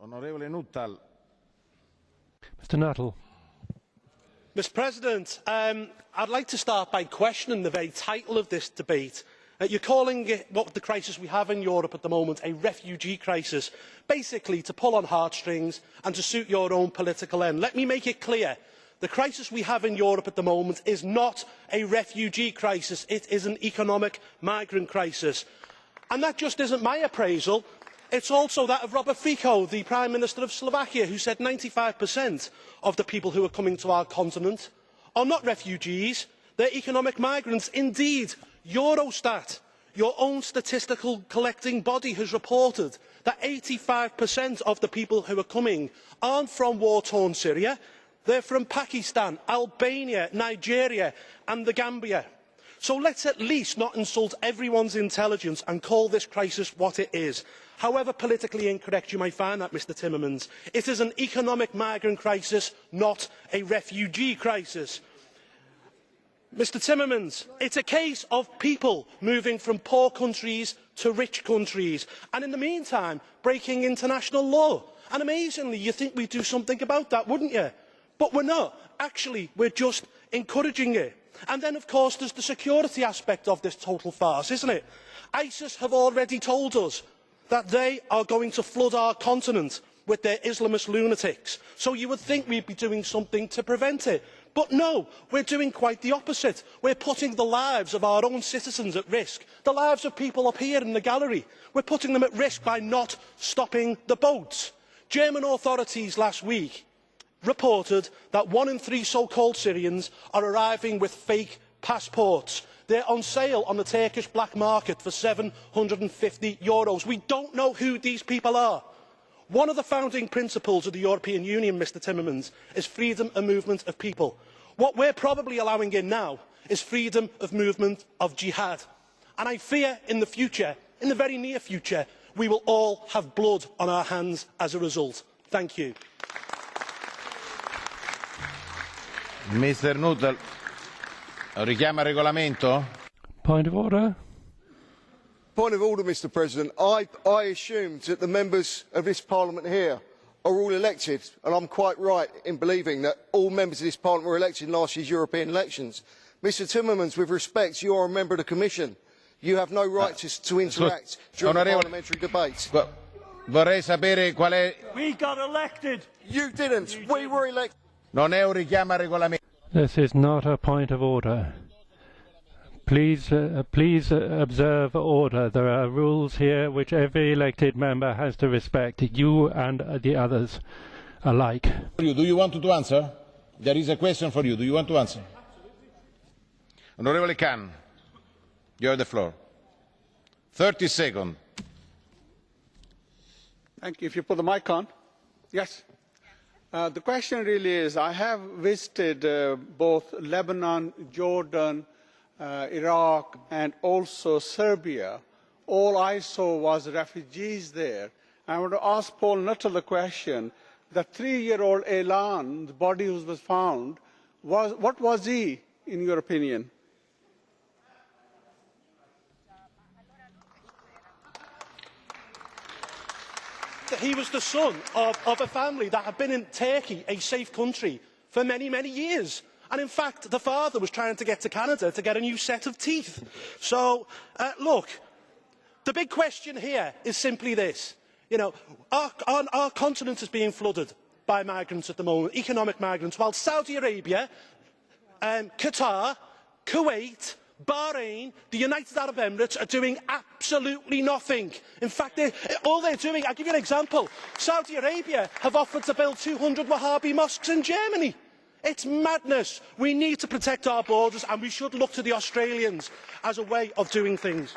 Nuttall. Mr. Nuttall. Mr President, I'd like to start by questioning the very title of this debate. You're calling it, what the crisis we have in Europe at the moment, a refugee crisis, basically to pull on heartstrings and to suit your own political end. Let me make it clear. The crisis we have in Europe at the moment is not a refugee crisis. It is an economic migrant crisis. And that just isn't my appraisal. It's also that of Robert Fico, the Prime Minister of Slovakia, who said 95% of the people who are coming to our continent are not refugees, they're economic migrants. Indeed, Eurostat, your own statistical collecting body, has reported that 85% of the people who are coming aren't from war-torn Syria, they're from Pakistan, Albania, Nigeria and the Gambia. So let's at least not insult everyone's intelligence and call this crisis what it is. However politically incorrect you might find that, Mr Timmermans, it is an economic migrant crisis, not a refugee crisis. Mr Timmermans, it's a case of people moving from poor countries to rich countries and in the meantime breaking international law. And amazingly, you think we'd do something about that, wouldn't you? But we're not. Actually, we're just encouraging it. And then, of course, there's the security aspect of this total farce, isn't it? ISIS have already told us that they are going to flood our continent with their Islamist lunatics. So you would think we'd be doing something to prevent it. But no, we're doing quite the opposite. We're putting the lives of our own citizens at risk. The lives of people up here in the gallery. We're putting them at risk by not stopping the boats. German authorities last week reported that 1 in 3 so-called Syrians are arriving with fake passports. They're on sale on the Turkish black market for €750. We don't know who these people are. One of the founding principles of the European Union, Mr Timmermans, is freedom of movement of people. What we're probably allowing in now is freedom of movement of jihad. And I fear in the future, in the very near future, we will all have blood on our hands as a result. Thank you. Mr Nuttall, richiama il regolamento? Point of order. Point of order, Mr President. I assumed that the members of this Parliament here are all elected, and I'm quite right in believing that all members of this Parliament were elected in last year's European elections. Mr Timmermans, with respect, you are a member of the Commission. You have no right to interact during the parliamentary debate. Vorrei sapere qual è... We got elected. You didn't. We were elected. Non è un richiamo al regolamento. This is not a point of order. Please observe order. There are rules here which every elected member has to respect, you and the others alike. Do you want to answer? There is a question for you. Do you want to answer? Onorevole Khan, you have the floor. 30 seconds. Thank you. If you put the mic on. Yes. The question really is, I have visited both Lebanon, Jordan, Iraq and also Serbia. All I saw was refugees there. I want to ask Paul Nuttall the question, the 3-year-old Elan, the body who was found, what was he, in your opinion? He was the son of a family that had been in Turkey, a safe country, for many, many years. And in fact, the father was trying to get to Canada to get a new set of teeth. So, look, the big question here is simply this. You know, our continent is being flooded by migrants at the moment, economic migrants, while Saudi Arabia, Qatar, Kuwait, Bahrain, the United Arab Emirates are doing absolutely nothing. In fact, all they're doing, I'll give you an example. Saudi Arabia have offered to build 200 Wahhabi mosques in Germany. It's madness. We need to protect our borders and we should look to the Australians as a way of doing things.